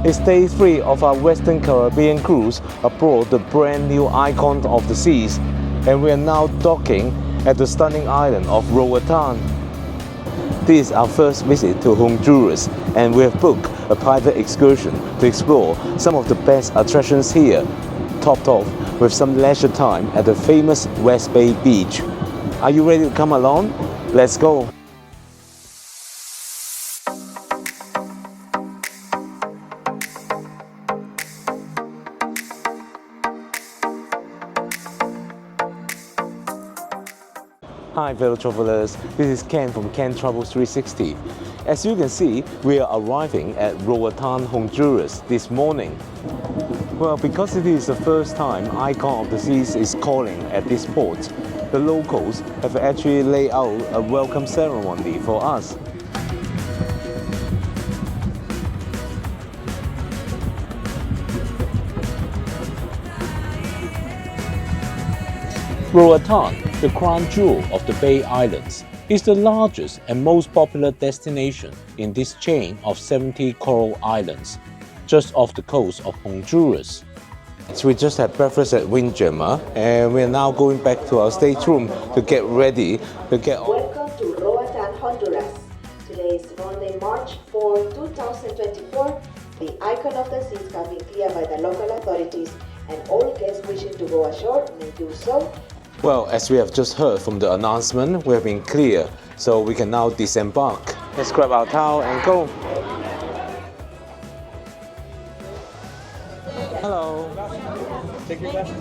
It's day 3 of our Western Caribbean cruise aboard the brand new icon of the seas, and we are now docking at the stunning island of Roatán. This is our first visit to Honduras, and we have booked a private excursion to explore some of the best attractions here, topped off with some leisure time at the famous West Bay Beach. Are you ready to come along? Let's go! Hi fellow travelers, this is Ken from Ken Travels 360. As you can see, we are arriving at Roatán, Honduras this morning. Well, because it is the first time Icon of the Seas is calling at this port, the locals have actually laid out a welcome ceremony for us. Roatán, the crown jewel of the Bay Islands, is the largest and most popular destination in this chain of 70 coral islands, just off the coast of Honduras. So we just had breakfast at Windjammer, and we are now going back to our stateroom to get ready to get on. Welcome to Roatán, Honduras. Today is Monday, March 4, 2024. The icon of the seas has been cleared by the local authorities, and all guests wishing to go ashore may do so. Well, as we have just heard from the announcement, we have been clear, so we can now disembark. Let's grab our towel and go. Hello. Take your best.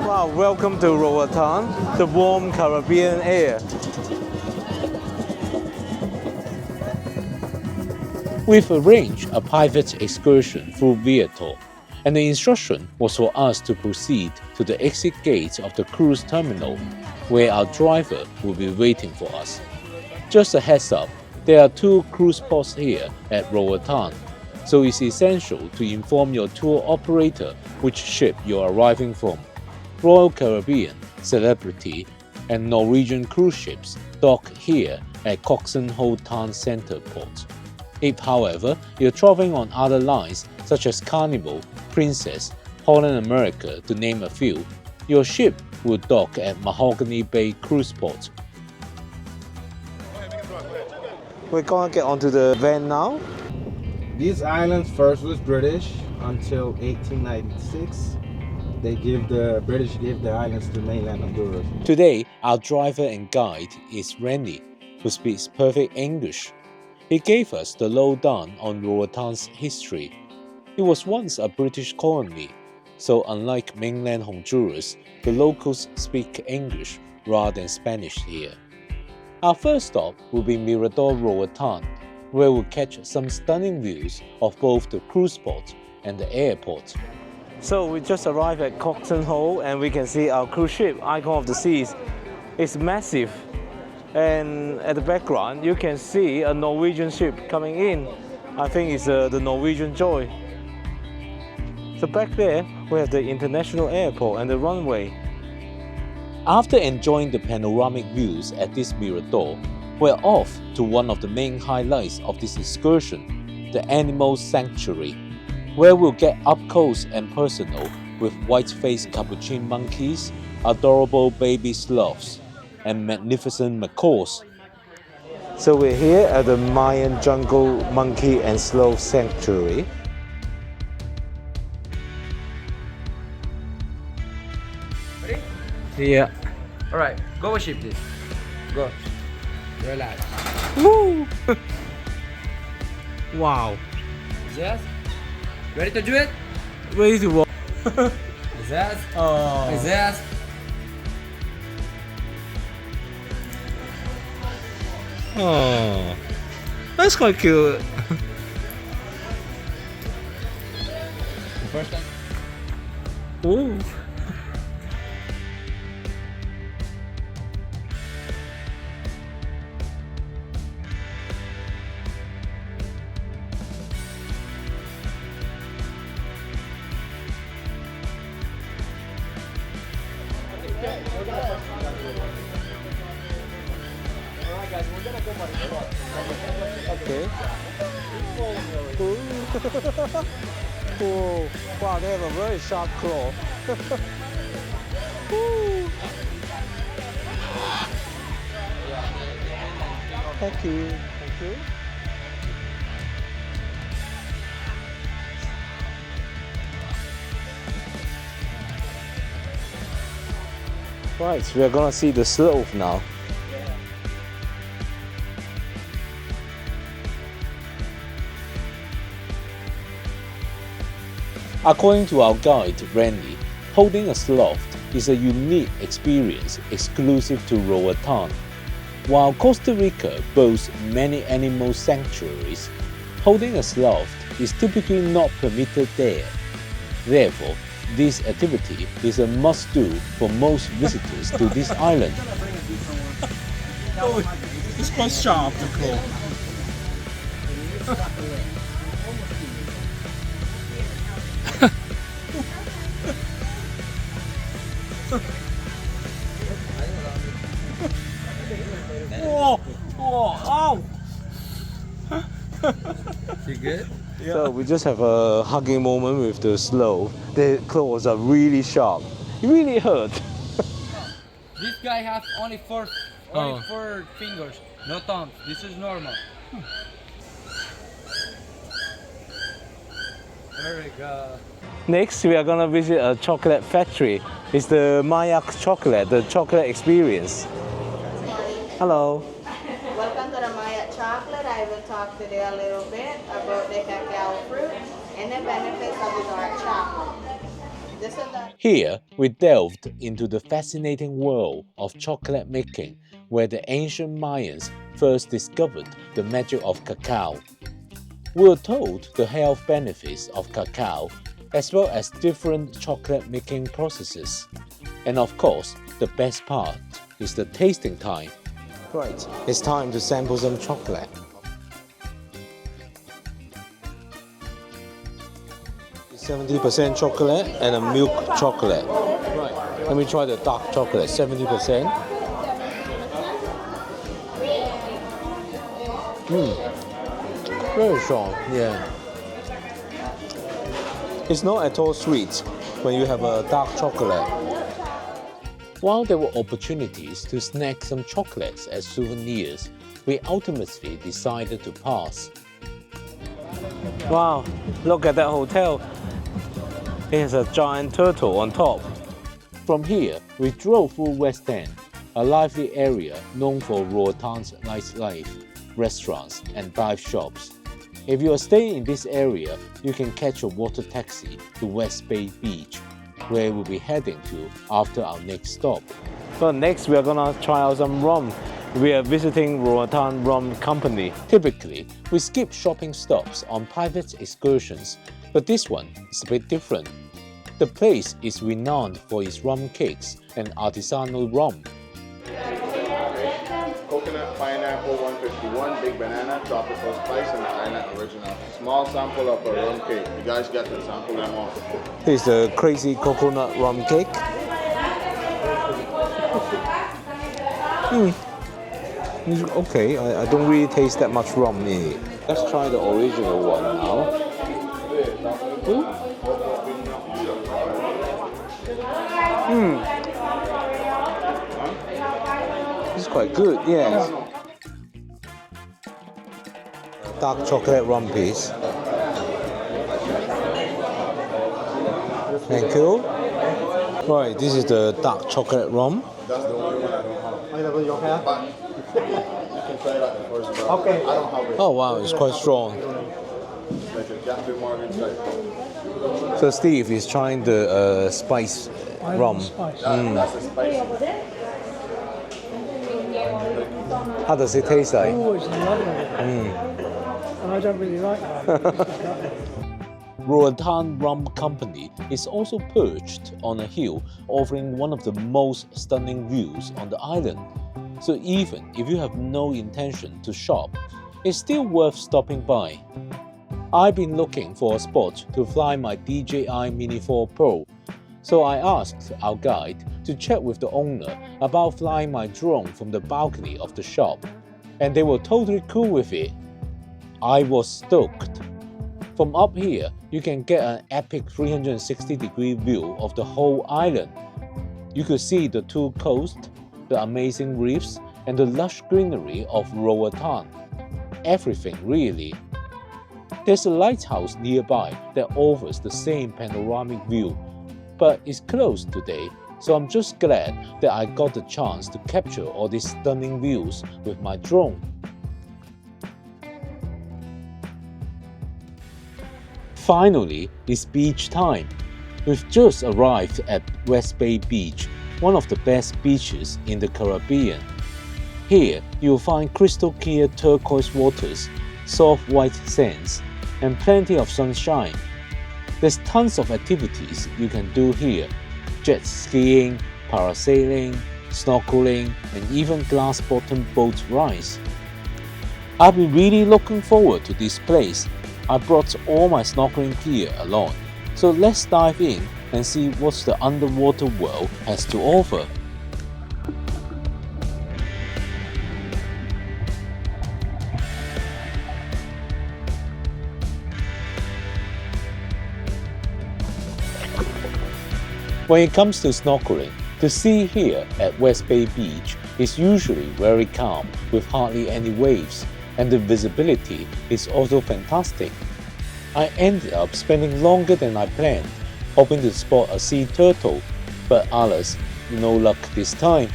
Wow, welcome to Roatán, the warm Caribbean air. We've arranged a private excursion through Mirador, and the instruction was for us to proceed to the exit gate of the cruise terminal, where our driver will be waiting for us. Just a heads up, there are 2 cruise ports here at Roatán, so it's essential to inform your tour operator which ship you are arriving from. Royal Caribbean, Celebrity, and Norwegian cruise ships dock here at Roatán Center Port. If, however, you're traveling on other lines such as Carnival, Princess, Holland America, to name a few, your ship will dock at Mahogany Bay Cruise Port. We're gonna get onto the van now. These islands first was British until 1896. British gave the islands to mainland Honduras. Today, our driver and guide is Randy, who speaks perfect English. He gave us the lowdown on Roatán's history. It was once a British colony, so unlike mainland Honduras, the locals speak English rather than Spanish here. Our first stop will be Mirador Roatán, where we'll catch some stunning views of both the cruise port and the airport. So we just arrived at Coxon Hole, and we can see our cruise ship, Icon of the Seas. It's massive, and at the background you can see a Norwegian ship coming in. I think it's the Norwegian Joy. So back there we have the international airport and the runway. After enjoying the panoramic views at this Mirador, we're off to one of the main highlights of this excursion, the Animal Sanctuary, where we'll get up close and personal with white-faced capuchin monkeys, adorable baby sloths, and magnificent macaws. So we're here at the Mayan Jungle Monkey and Sloth Sanctuary. Ready? Yeah. Alright, go worship this. Go. Relax. Woo! Wow. Yes? Ready to do it? Ready to walk. Yes? Oh. Yes? Oh. That's quite cute. The first time? Ooh. Okay. Oh, wow, they have a very sharp claw. Woo. Thank you. Thank you. Right, we are gonna see the sloth now. According to our guide, Randy, holding a sloth is a unique experience exclusive to Roatan. While Costa Rica boasts many animal sanctuaries, holding a sloth is typically not permitted there. Therefore, this activity is a must-do for most visitors to this island. Oh, it's quite sharp, the claw. Whoa! Whoa! Ow! You good? So we just have a hugging moment with the sloth. The claws are really sharp. It really hurt. This guy has only four fingers, no thumbs. This is normal. There we go. Next, we are gonna visit a chocolate factory. It's the Mayak Chocolate, the chocolate experience. Hello. Welcome to the Mayak Chocolate. I will talk today a little bit about the cacao fruit and the benefits of the dark chocolate. This is the Here, we delved into the fascinating world of chocolate making, where the ancient Mayans first discovered the magic of cacao. We were told the health benefits of cacao, as well as different chocolate making processes. And of course, the best part is the tasting time. Right, it's time to sample some chocolate. It's 70% chocolate and a milk chocolate. Right, let me try the dark chocolate, 70%. Very strong, yeah. It's not at all sweet when you have a dark chocolate. While there were opportunities to snack some chocolates as souvenirs, we ultimately decided to pass. Wow, look at that hotel. It has a giant turtle on top. From here, we drove through West End, a lively area known for Roatan's nightlife, restaurants and dive shops. If you are staying in this area, you can catch a water taxi to West Bay Beach, where we'll be heading to after our next stop. So next we are gonna try out some rum. We are visiting Roatán Rum Company. Typically, we skip shopping stops on private excursions, but this one is a bit different. The place is renowned for its rum cakes and artisanal rum. Coconut, pineapple, 151, big banana, tropical spice, and island original. Small sample of a rum cake. You guys got to sample them all. This is the crazy coconut rum cake. It's okay, I don't really taste that much rum in it. Let's try the original one now. It's quite good, yes. Dark chocolate rum piece. Thank you. Right, this is the dark chocolate rum. That's the only one I don't have. But you can try it out first. Okay. I don't have it. Oh wow, it's quite strong. Like a Captain Morgan type. So Steve is trying the spice rum. That's a spicy. How does it taste like? Oh, it's lovely. I don't really like that. Roatán Rum Company is also perched on a hill offering one of the most stunning views on the island. So even if you have no intention to shop, it's still worth stopping by. I've been looking for a spot to fly my DJI Mini 4 Pro, so I asked our guide to chat with the owner about flying my drone from the balcony of the shop, and they were totally cool with it. I was stoked. From up here, you can get an epic 360-degree view of the whole island. You could see the two coasts, the amazing reefs, and the lush greenery of Roatan. Everything really. There's a lighthouse nearby that offers the same panoramic view, but it's closed today, so I'm just glad that I got the chance to capture all these stunning views with my drone. Finally, it's beach time. We've just arrived at West Bay Beach, one of the best beaches in the Caribbean. Here, you'll find crystal clear turquoise waters, soft white sands, and plenty of sunshine. There's tons of activities you can do here: jet skiing, parasailing, snorkeling, and even glass-bottom boat rides. I've been really looking forward to this place. I brought all my snorkeling gear along, so let's dive in and see what the underwater world has to offer. When it comes to snorkeling, the sea here at West Bay Beach is usually very calm with hardly any waves, and the visibility is also fantastic. I ended up spending longer than I planned, hoping to spot a sea turtle, but alas, no luck this time.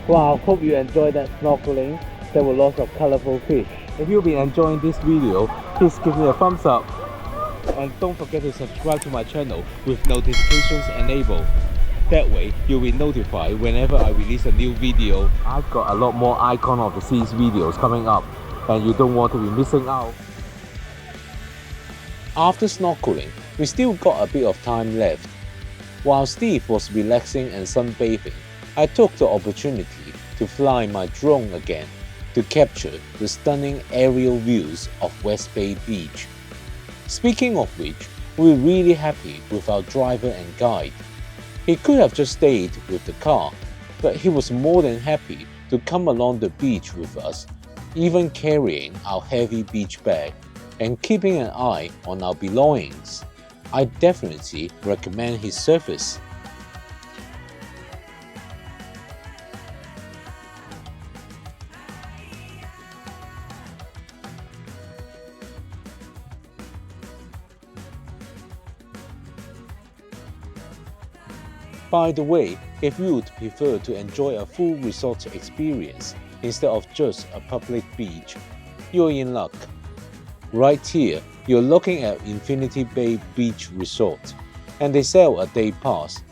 Wow, hope you enjoyed that snorkeling. There were lots of colorful fish. If you've been enjoying this video, please give me a thumbs up. And don't forget to subscribe to my channel with notifications enabled. That way, you'll be notified whenever I release a new video. I've got a lot more Icon of the Seas videos coming up, and you don't want to be missing out. After snorkeling, we still got a bit of time left. While Steve was relaxing and sunbathing, I took the opportunity to fly my drone again to capture the stunning aerial views of West Bay Beach. Speaking of which, we're really happy with our driver and guide. He could have just stayed with the car, but he was more than happy to come along the beach with us, even carrying our heavy beach bag and keeping an eye on our belongings. I definitely recommend his service. By the way, if you would prefer to enjoy a full resort experience instead of just a public beach, you're in luck. Right here, you're looking at Infinity Bay Beach Resort, and they sell a day pass.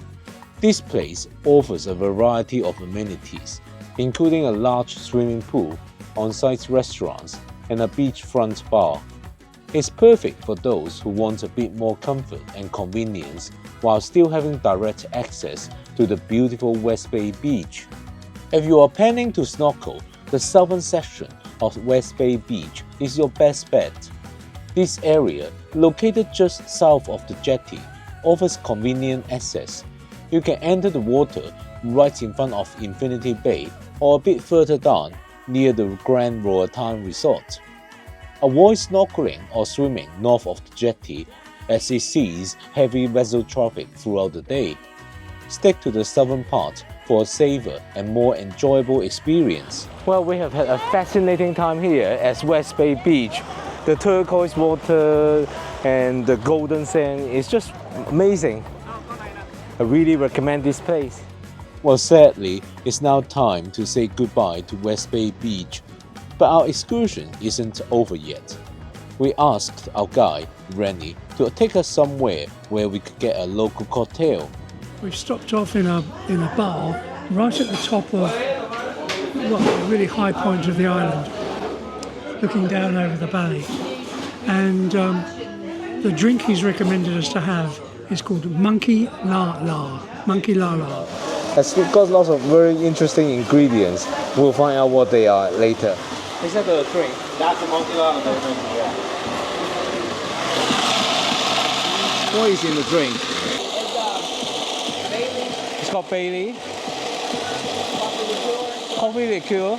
This place offers a variety of amenities, including a large swimming pool, on-site restaurants, and a beachfront bar. It's perfect for those who want a bit more comfort and convenience while still having direct access to the beautiful West Bay Beach. If you are planning to snorkel, the southern section of West Bay Beach is your best bet. This area, located just south of the jetty, offers convenient access. You can enter the water right in front of Infinity Bay or a bit further down near the Grand Roatán Resort. Avoid snorkeling or swimming north of the jetty as it sees heavy vessel traffic throughout the day. Stick to the southern part for a safer and more enjoyable experience. Well, we have had a fascinating time here at West Bay Beach. The turquoise water and the golden sand is just amazing. I really recommend this place. Well, sadly, it's now time to say goodbye to West Bay Beach, but our excursion isn't over yet. We asked our guide, Rennie, to take us somewhere where we could get a local cocktail. We stopped off in a bar right at the top of a really high point of the island, looking down over the valley. And the drink he's recommended us to have is called Monkey La La. Monkey La La. It's got lots of very interesting ingredients. We'll find out what they are later. Is that the drink? That's the monkey lava that we're drinking, yeah. What is in the drink? It's called Bailey. Coffee liqueur.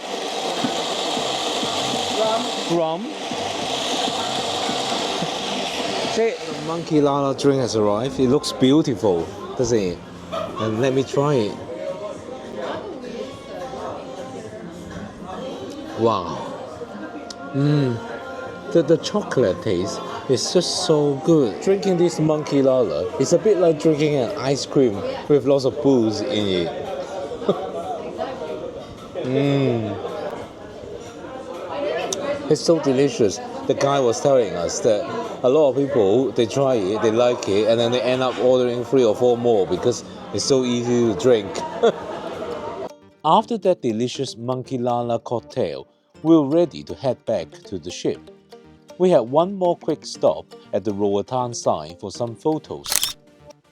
Rum. See, the monkey lala drink has arrived. It looks beautiful, doesn't it? And let me try it. Wow. The chocolate taste is just so good. Drinking this monkey lala is a bit like drinking an ice cream with lots of booze in it. It's so delicious. The guy was telling us that a lot of people, they try it, they like it, and then they end up ordering 3 or 4 more because it's so easy to drink. After that delicious monkey lala cocktail, we were ready to head back to the ship. We had one more quick stop at the Roatán Sign for some photos.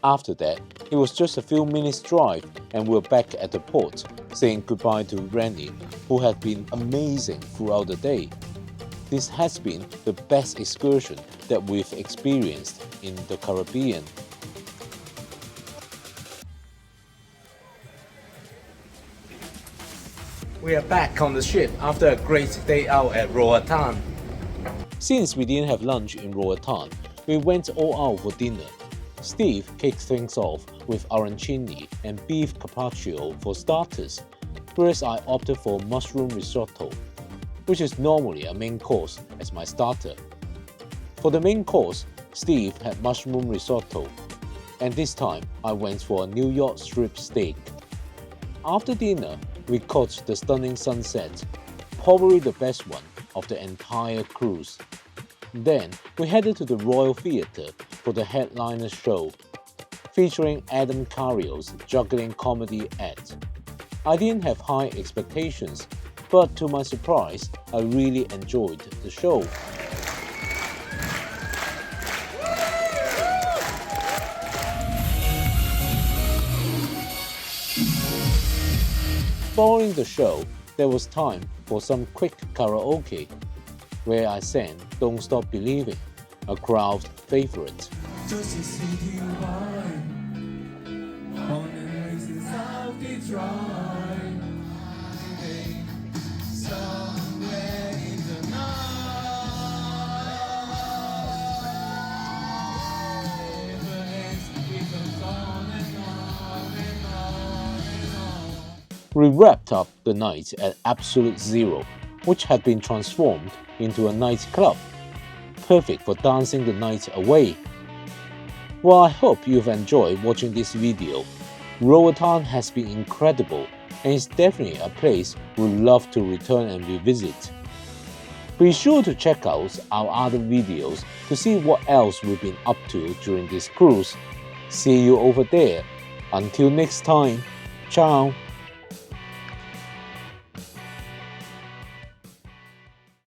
After that, it was just a few minutes drive and we were back at the port, saying goodbye to Rennie, who had been amazing throughout the day. This has been the best excursion that we've experienced in the Caribbean. We are back on the ship after a great day out at Roatán. Since we didn't have lunch in Roatán, we went all out for dinner. Steve kicked things off with arancini and beef carpaccio for starters, whereas I opted for mushroom risotto, which is normally a main course as my starter. For the main course, Steve had mushroom risotto, and this time I went for a New York strip steak. After dinner, we caught the stunning sunset, probably the best one of the entire cruise. Then we headed to the Royal Theatre for the headliner show, featuring Adam Carrio's juggling comedy act. I didn't have high expectations, but to my surprise, I really enjoyed the show. Following the show, there was time for some quick karaoke, where I sang Don't Stop Believing, a crowd favorite. We wrapped up the night at Absolute Zero, which had been transformed into a nightclub, perfect for dancing the night away. Well, I hope you've enjoyed watching this video. Roatán has been incredible and is definitely a place we'd love to return and revisit. Be sure to check out our other videos to see what else we've been up to during this cruise. See you over there. Until next time, ciao!